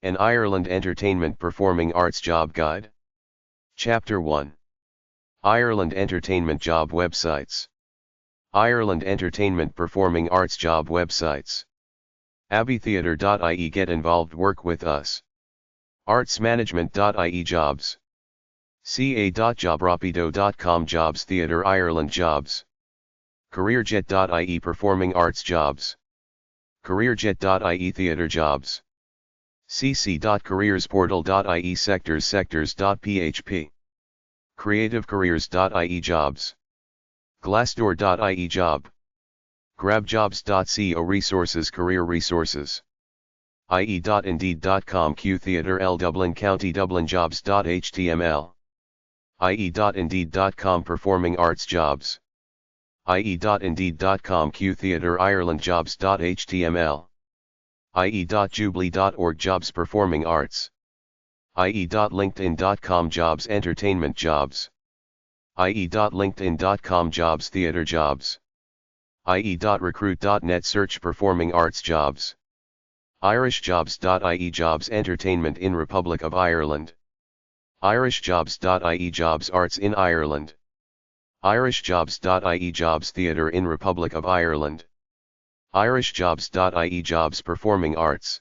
An Ireland Entertainment Performing Arts Job Guide. Chapter 1. Ireland Entertainment Job Websites. Ireland Entertainment Performing Arts Job Websites. abbeytheatre.ie Get involved, work with us. artsmanagement.ie Jobs. ca.jobrapido.com Jobs Theatre Ireland Jobs. careerjet.ie Performing Arts Jobs. careerjet.ie Theatre Jobs. cc.careersportal.ie sectors.php. creativecareers.ie Jobs. glassdoor.ie Job. grabjobs.co Resources Career Resources. ie.indeed.com Q Theatre L Dublin County Dublin Jobs.html. ie.indeed.com Performing Arts Jobs. ie.indeed.com Q Theatre Ireland Jobs.html. ie.jubilee.org Jobs Performing Arts. ie.linkedin.com Jobs Entertainment Jobs. ie.linkedin.com Jobs Theatre Jobs. ie.recruit.net Search Performing Arts Jobs. irishjobs.ie Jobs Entertainment in Republic of Ireland. irishjobs.ie Jobs Arts in Ireland. irishjobs.ie Jobs Theatre in Republic of Ireland. irishjobs.ie Jobs Performing Arts.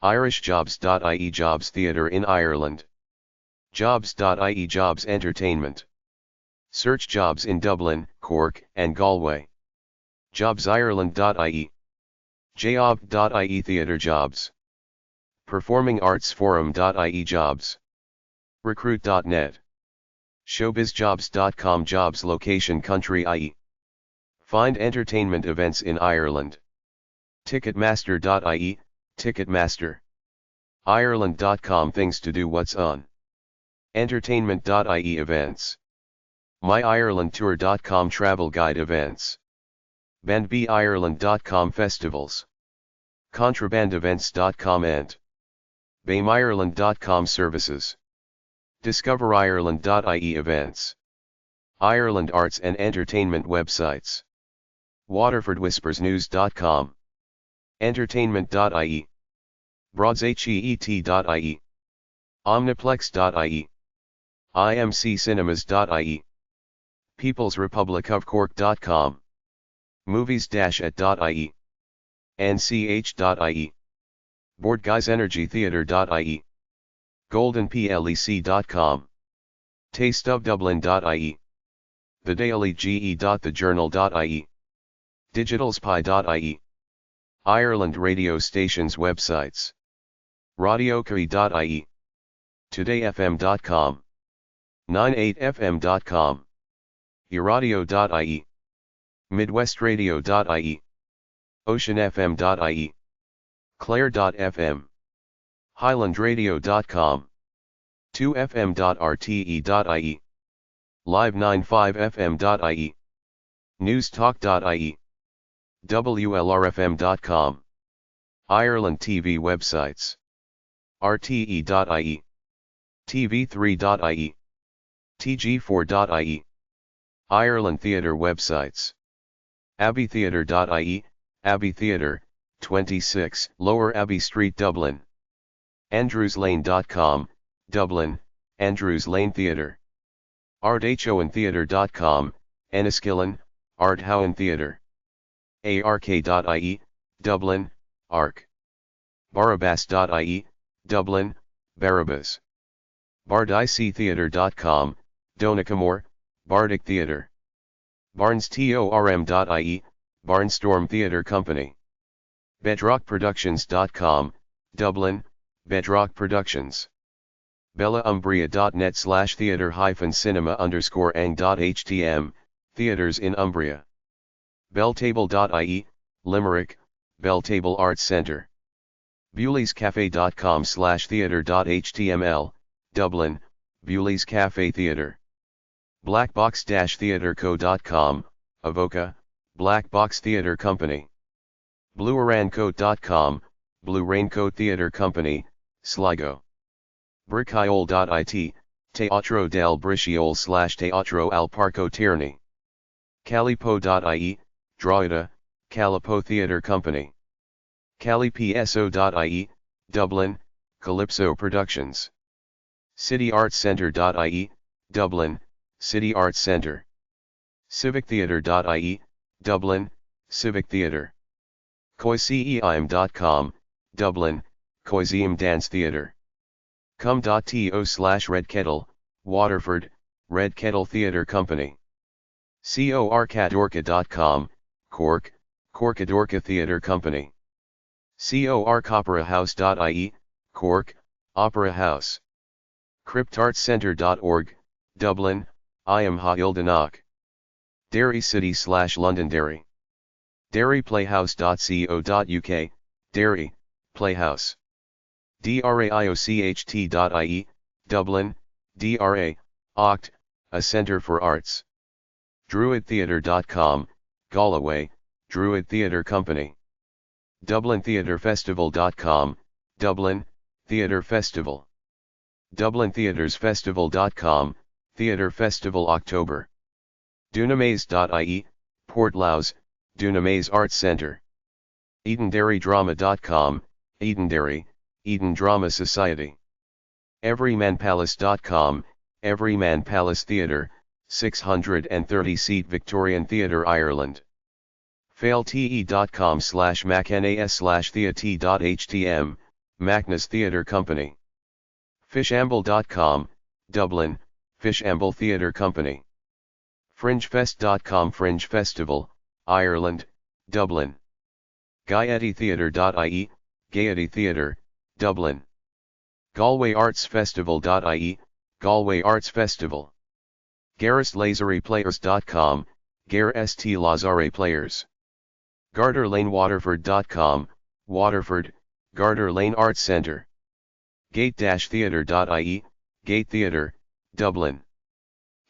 irishjobs.ie Jobs Theatre in Ireland. jobs.ie Jobs Entertainment. Search jobs in Dublin, Cork, and Galway. jobsireland.ie. job.ie Theatre Jobs. performingartsforum.ie Jobs. recruit.net. showbizjobs.com Jobs Location Country ie. Find entertainment events in Ireland. ticketmaster.ie, Ticketmaster. Ireland.com Things to do, what's on. entertainment.ie Events. myirelandtour.com Travel guide events. bandbireland.com Festivals. contrabandevents.com and bamireland.com Services. discoverireland.ie Events. Ireland Arts and Entertainment Websites. waterfordwhispersnews.com. entertainment.ie. broadsheet.ie. omniplex.ie. imccinemas.ie. peoplesrepublicofcork.com. movies-at.ie. nch.ie. boardguysenergytheatre.ie. goldenplec.com. tasteofdublin.ie. thedailyge.thejournal.ie. digitalspy.ie. Ireland radio stations websites. radiocae.ie. todayfm.com. 98fm.com. eradio.ie. midwestradio.ie. oceanfm.ie. clare.fm. highlandradio.com. 2fm.rte.ie. live95fm.ie. newstalk.ie. wlrfm.com. Ireland TV websites. rte.ie. tv3.ie. tg4.ie. Ireland Theatre websites. abbeytheatre.ie, Abbey Theatre, 26, Lower Abbey Street, Dublin. andrewslane.com, Dublin, Andrews Lane Theatre. arthowentheatre.com, Enniskillen, Arthowen Theatre. ark.ie, Dublin, Ark. barabbas.ie, Dublin, Barabbas. bardictheatre.com, Donaghmore, Bardic Theatre. barnestorm.ie, Barnstorm Theatre Company. bedrockproductions.com, Dublin, Bedrock Productions. bellaumbria.net/theatre-cinema_ang.htm, theatres in Umbria. belltable.ie, Limerick, Belltable Arts Centre. bewleyscafe.com/theatre.html, Dublin, Bewley's Cafe Theatre. blackbox-theatreco.com, Avoca, Black Box Theatre Company. blueraincoat.com, Blue Raincoat Theatre Company, Sligo. bricciole.it, Teatro del Briciole/Teatro al Parco Tierney. calipo.ie, Drogheda, Calipo Theatre Company. calipso.ie, Dublin, Calypso Productions. City Arts Centre.ie, Dublin, City Arts Centre. Civictheatre.ie, Dublin, Civic Theatre. Coiseum.com, Dublin, Coiseum Dance Theatre. cum.to/Red Kettle, Waterford, Red Kettle Theatre Company. corcadorca.com, Cork, Corcadorca Theatre Company. corcoperahouse.ie, Cork, Opera House. cryptartscentre.org, Dublin, Iam Haildanach. Derry City/Londonderry. derryplayhouse.co.uk, Derry, Playhouse. draiocht.ie, Dublin, DRA, Oct, a Centre for Arts. druidtheatre.com, Galway, Druid Theatre Company. dublintheatrefestival.com, Dublin, Theatre Festival. dublintheatresfestival.com, Theatre Festival October. Dunamaze.ie, Portlaoise, Dunamaze Arts Centre. edenderrydrama.com, Edenderry, Eden Drama Society. everymanpalace.com, Everyman Palace Theatre, 630-seat Victorian Theatre Ireland. failte.com/macnas/theat.htm, Macnas Theatre Company. fishamble.com, Dublin, Fishamble Theatre Company. fringefest.com, Fringe Festival, Ireland, Dublin. gaietytheatre.ie, Gaiety Theatre, Dublin. galwayartsfestival.ie, Galway Arts Festival. garistlazaryplayers.com, Garist Lazare Players. garterlanewaterford.com, Waterford, Garter Lane Arts Centre. gate-theatre.ie, Gate Theatre, Dublin.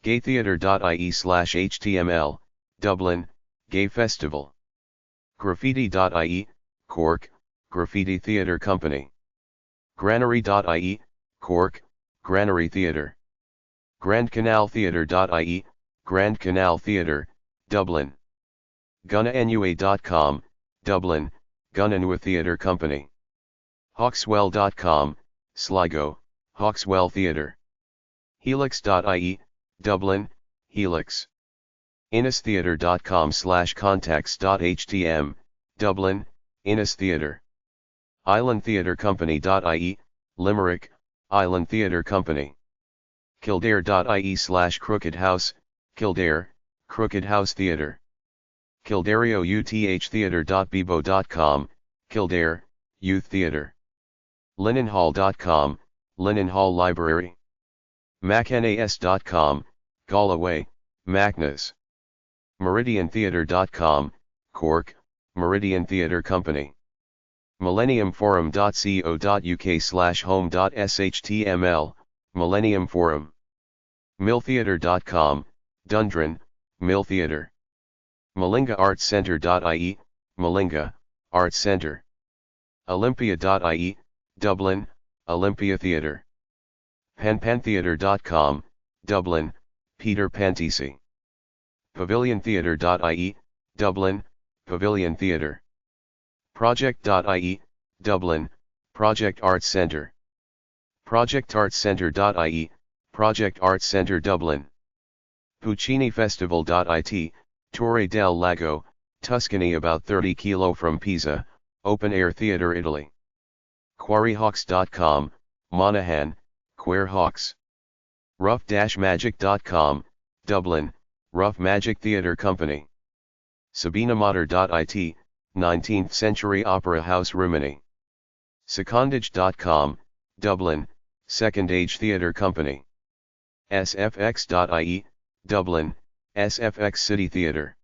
gaytheatre.ie/html, Dublin, Gay Festival. graffiti.ie, Cork, Graffiti Theatre Company. granary.ie, Cork, Granary Theatre. grandcanaltheatre.ie, Grand Canal Theatre, Dublin. gunanua.com, Dublin, Gunanua Theatre Company. hawkswell.com, Sligo, Hawkswell Theatre. helix.ie, Dublin, Helix. innistheatre.com/contacts.htm, Dublin, Innis Theatre. islandtheatrecompany.ie, Limerick, Island Theatre Company. kildare.ie/Crooked House, Kildare, Crooked House Theatre. kildareouththeatre.bebo.com, Kildare, Youth Theatre. linenhall.com, Linen Hall Library. macnas.com, Galway, Macnas. meridiantheatre.com, Cork, Meridian Theatre Company. millenniumforum.co.uk/home.shtml, Millennium Forum. milltheatre.com, Dundren, Mill Theatre. malingaartscentre.ie, Malinga, Arts Centre. olympia.ie, Dublin, Olympia Theatre. panpantheatre.com, Dublin, Peter Pantisi. paviliontheatre.ie, Dublin, Pavilion Theatre. project.ie, Dublin, Project Arts Centre. projectartscentre.ie, Project Arts Centre Dublin. puccinifestival.it, Torre del Lago, Tuscany, about 30 km from Pisa, Open Air Theatre Italy. quarryhawks.com, Monaghan, Queer Hawks. rough-magic.com, Dublin, Rough Magic Theatre Company. sabinamater.it, 19th Century Opera House Rimini. secondage.com, Dublin, Second Age Theatre Company. sfx.ie, Dublin, SFX City Theatre.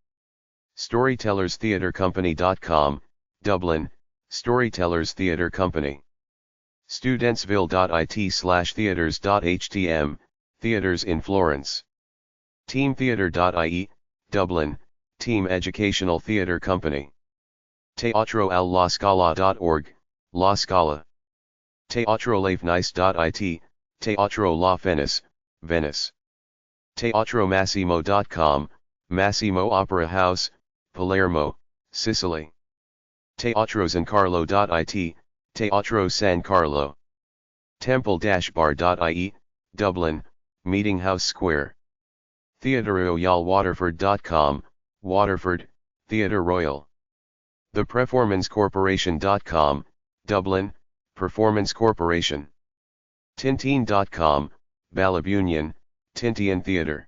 storytellerstheatrecompany.com, Dublin, Storytellers Theatre Company. studentsville.it/theaters.htm, Theatres in Florence. teamtheatre.ie, Dublin, Team Educational Theatre Company. teatroallascala.org, La Scala. teatrolafenice.it, Teatro La Venice, Venice. teatromassimo.com, Massimo Opera House, Palermo, Sicily. teatrosancarlo.it, Teatro San Carlo. temple-bar.ie, Dublin, Meeting House Square. Theatre Royal Waterford.com, Waterford, Theatre Royal. ThePerformanceCorporation.com, Dublin, Performance Corporation. Tintin.com, Ballabunion, Tintian Theatre.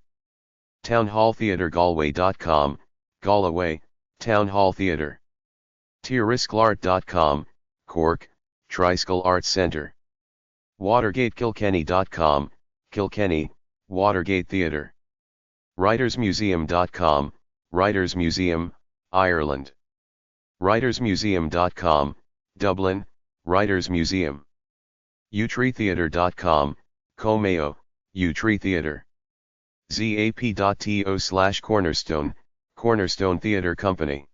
Townhalltheatre.galway.com, Galway, Town Hall Theatre. Tirisklark.com, Cork, Triskel Arts Centre. WatergateKilkenny.com, Kilkenny, Watergate Theatre. WritersMuseum.com, Writers Museum, Ireland. WritersMuseum.com, Dublin, Writers Museum. utreetheatre.com, Comeo, Utree Theatre. zap.to/cornerstone, Cornerstone Theatre Company.